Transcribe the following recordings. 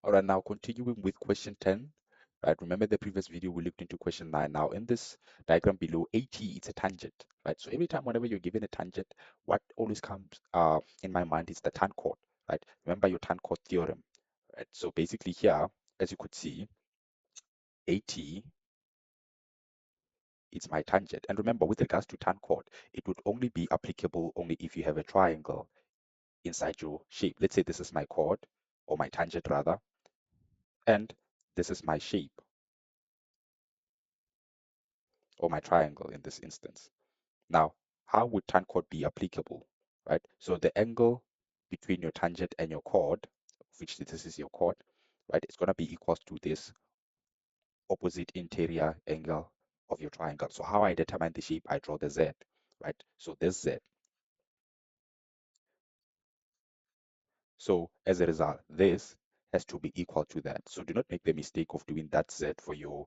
All right, now continuing with question 10. Right, remember the previous video we looked into question 9. Now in this diagram below, AT, it's a tangent, right? So every time whenever you're given a tangent, what always comes in my mind is the tan chord, right? Remember your tan chord theorem, right? So basically here, as you could see, AT is my tangent. And remember, with regards to tan chord, it would only be applicable only if you have a triangle inside your shape. Let's say this is my chord, or my tangent rather, and this is my shape, or my triangle in this instance. Now, how would tan chord be applicable, right? So the angle between your tangent and your chord, which this is your chord, right, it's going to be equal to this opposite interior angle of your triangle. So how I determine the shape, I draw the Z, right? So this Z. So as a result, this has to be equal to that. So do not make the mistake of doing that Z for your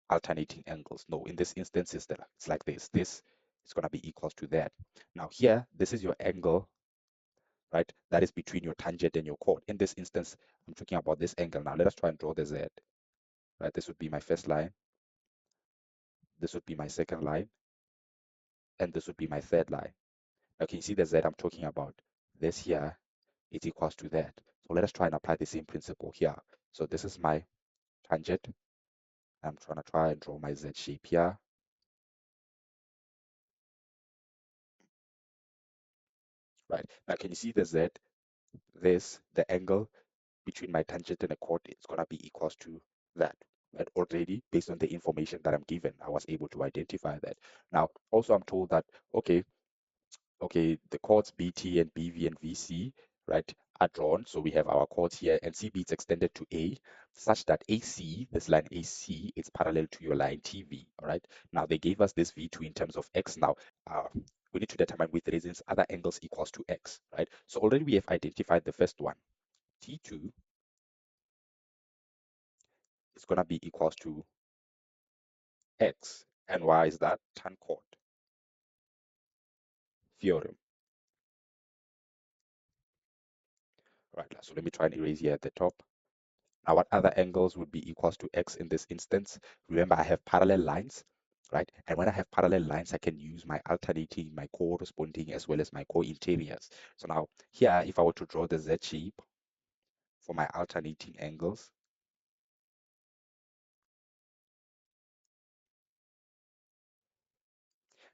alternating angles. No, in this instance, it's like this. This is going to be equal to that. Now here, this is your angle, right? That is between your tangent and your chord. In this instance, I'm talking about this angle. Now let us try and draw the Z, right? This would be my first line. This would be my second line. And this would be my third line. Now can you see the Z I'm talking about? This here is equals to that. So let us try and apply the same principle here. So this is my tangent. I'm trying to try and draw my Z shape here. Right. Now can you see the Z? The angle between my tangent and the chord is going to be equals to that. Right? Already, based on the information that I'm given, I was able to identify that. Now, also I'm told that, okay, the chords BT and BV and VC, right, are drawn. So we have our chords here, and CB is extended to A, such that AC, this line AC, is parallel to your line TV. All right. Now they gave us this V2 in terms of X. Now, we need to determine with reasons other angles equals to X, right? So already we have identified the first one. T2 is going to be equals to X. And why is that? Tan chord theorem. Right, so let me try and erase here at the top. Now, what other angles would be equals to X in this instance? Remember, I have parallel lines, right? And when I have parallel lines, I can use my alternating, my corresponding, as well as my co-interiors. So now here, if I were to draw the Z shape for my alternating angles,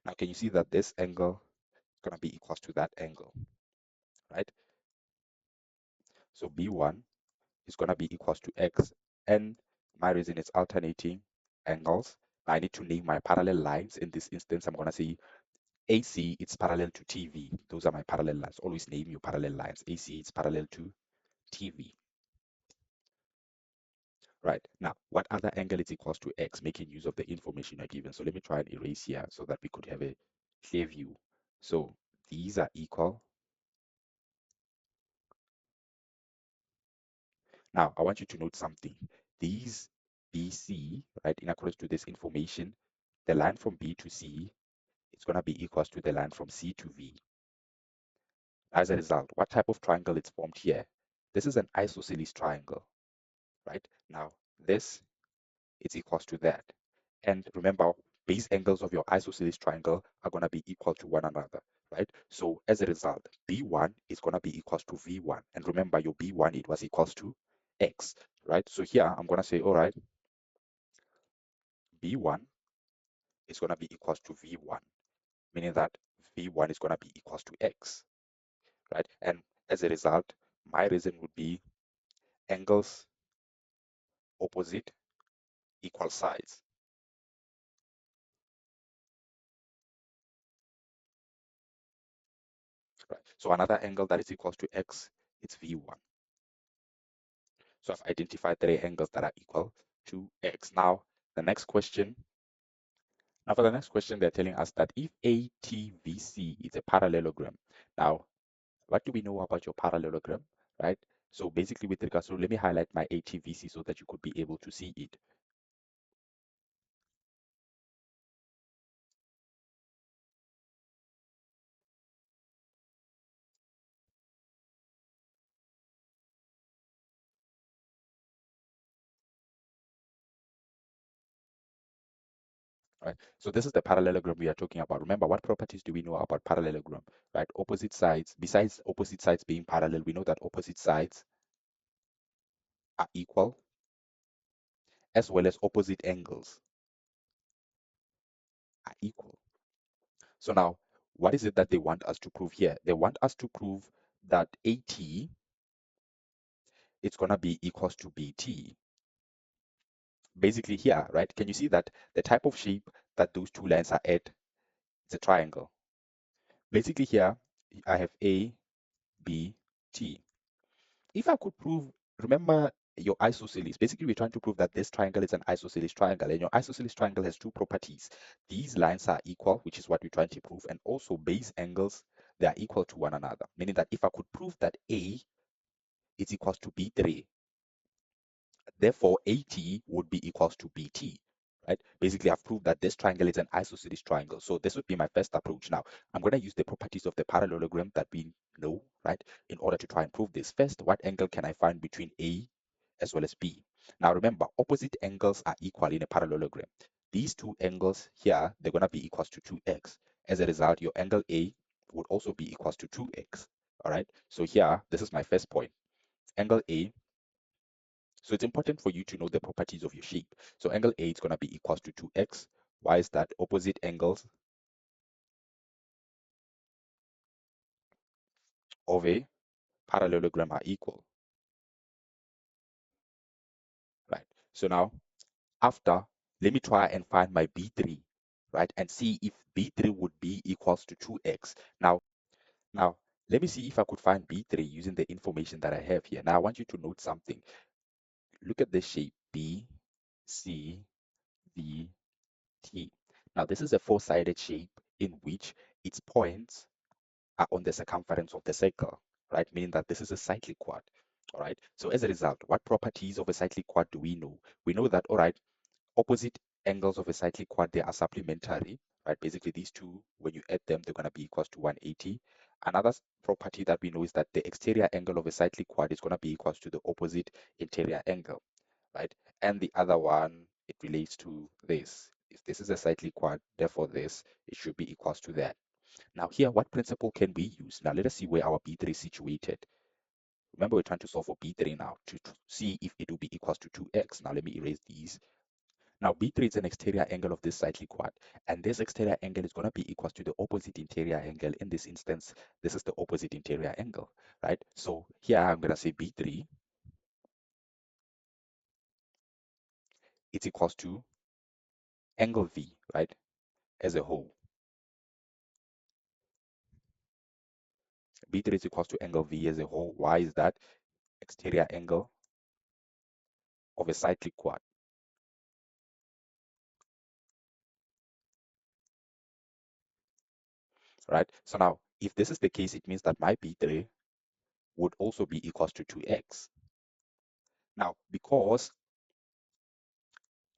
now can you see that this angle is going to be equals to that angle, right? So B1 is going to be equals to X, and my reason is alternating angles. I need to name my parallel lines. In this instance, I'm going to say AC, it's parallel to TV. Those are my parallel lines. Always name your parallel lines. AC, it's parallel to TV. Right. Now, what other angle is equals to X, making use of the information you're given? So let me try and erase here so that we could have a clear view. So these are equal. Now, I want you to note something. These BC, right, in accordance to this information, the line from B to C is going to be equals to the line from C to V. As a result, what type of triangle is formed here? This is an isosceles triangle, right? Now, this is equals to that. And remember, base angles of your isosceles triangle are going to be equal to one another, right? So as a result, B1 is going to be equals to V1. And remember, your B1, it was equals to X, right? So here, I'm going to say, all right, B1 is going to be equals to V1, meaning that V1 is going to be equals to X, right? And as a result, my reason would be angles opposite equal sides, right? So another angle that is equals to X, it's V1. So I've identified three angles that are equal to X. Now, the next question. Now, for the next question, they're telling us that if ATVC is a parallelogram. Now, what do we know about your parallelogram, right? So basically with regards to, let me highlight my ATVC so that you could be able to see it. right? So this is the parallelogram we are talking about. Remember, what properties do we know about parallelogram, right? Opposite sides, besides opposite sides being parallel, we know that opposite sides are equal, as well as opposite angles are equal. So now, what is it that they want us to prove here? They want us to prove that AT is going to be equals to BT. Basically here, right? Can you see that the type of shape that those two lines are at is a triangle? Basically here, I have A, B, T. If I could prove, remember your isosceles. Basically, we're trying to prove that this triangle is an isosceles triangle, and your isosceles triangle has two properties. These lines are equal, which is what we're trying to prove, and also base angles, they are equal to one another. Meaning that if I could prove that A is equals to B3, therefore AT would be equals to BT, right? Basically, I've proved that this triangle is an isosceles triangle. So this would be my first approach. Now, I'm going to use the properties of the parallelogram that we know, right, in order to try and prove this. First, what angle can I find between A as well as B? Now, remember, opposite angles are equal in a parallelogram. These two angles here, they're going to be equals to 2x. As a result, your angle A would also be equals to 2x. All right. So here, this is my first point. Angle A, so it's important for you to know the properties of your shape. So angle A is going to be equals to 2x. Why is that? Opposite angles of a parallelogram are equal, right? So now, after, let me try and find my B3, right? And see if B3 would be equals to 2x. Now, let me see if I could find B3 using the information that I have here. Now, I want you to note something. Look at this shape, B, C, D, T. Now, this is a four-sided shape in which its points are on the circumference of the circle, right? Meaning that this is a cyclic quad, all right? So as a result, what properties of a cyclic quad do we know? We know that, all right, opposite angles of a cyclic quad, they are supplementary, right? Basically, these two, when you add them, they're going to be equals to 180. Another property that we know is that the exterior angle of a cyclic quad is going to be equals to the opposite interior angle, right? And the other one, it relates to this. If this is a cyclic quad, therefore this, it should be equals to that. Now here, what principle can we use? Now let us see where our B3 is situated. Remember, we're trying to solve for B3 now to see if it will be equals to 2x. Now let me erase these. Now B3 is an exterior angle of this cyclic quad, and this exterior angle is going to be equals to the opposite interior angle. In this instance, this is the opposite interior angle, right? So here I'm going to say B3 is equals to angle V, right, as a whole. B3 is equals to angle V as a whole. Why is that? Exterior angle of a cyclic quad, right? So now, if this is the case, it means that my B3 would also be equals to 2x. Now, because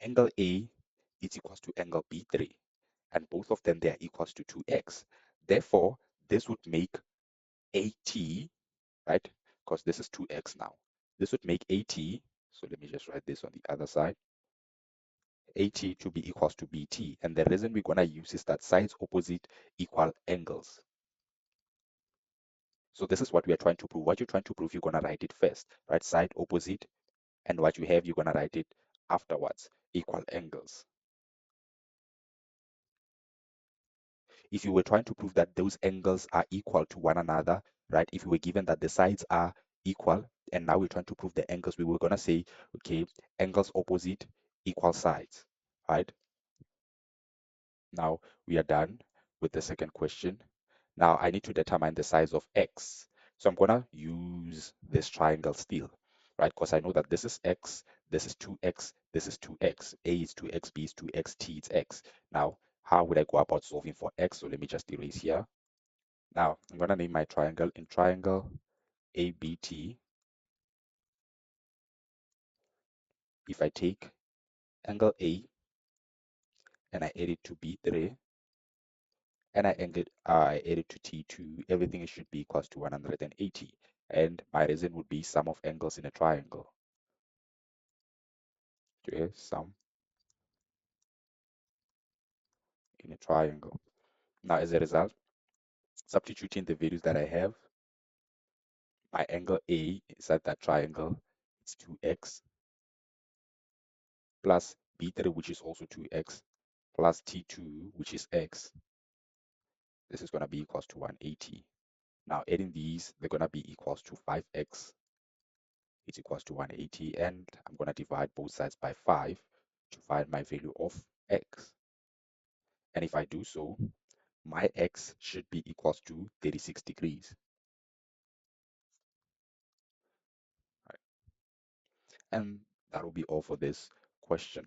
angle A is equals to angle B3, and both of them, they are equals to 2x. Therefore, this would make AT, right? Because this is 2x now. This would make AT, so let me just write this on the other side, AT to be equals to BT. And the reason we're going to use is that sides opposite equal angles. So this is what we are trying to prove. What you're trying to prove, you're going to write it first, right? Side opposite, and what you have, you're going to write it afterwards, equal angles. If you were trying to prove that those angles are equal to one another, right? If we were given that the sides are equal, and now we're trying to prove the angles, we were going to say, okay, angles opposite equal sides, right? Now we are done with the second question. Now I need to determine the size of x. So I'm going to use this triangle still, right? Because I know that this is x, this is 2x, this is 2x. A is 2x, B is 2x, T is x. Now, how would I go about solving for x? So let me just erase here. Now, I'm going to name my triangle in triangle ABT. If I take angle A and I add it to B3, and I add it to T2, everything should be equals to 180. And my reason would be sum of angles in a triangle. Okay, sum in a triangle. Now, as a result, substituting the values that I have, my angle A inside that triangle is 2x plus B3, which is also 2x, plus T2, which is x. This is going to be equals to 180. Now, adding these, they're going to be equals to 5x is equals to 180, and I'm going to divide both sides by 5 to find my value of x. And if I do so, my x should be equals to 36 degrees. Right. And that will be all for this question.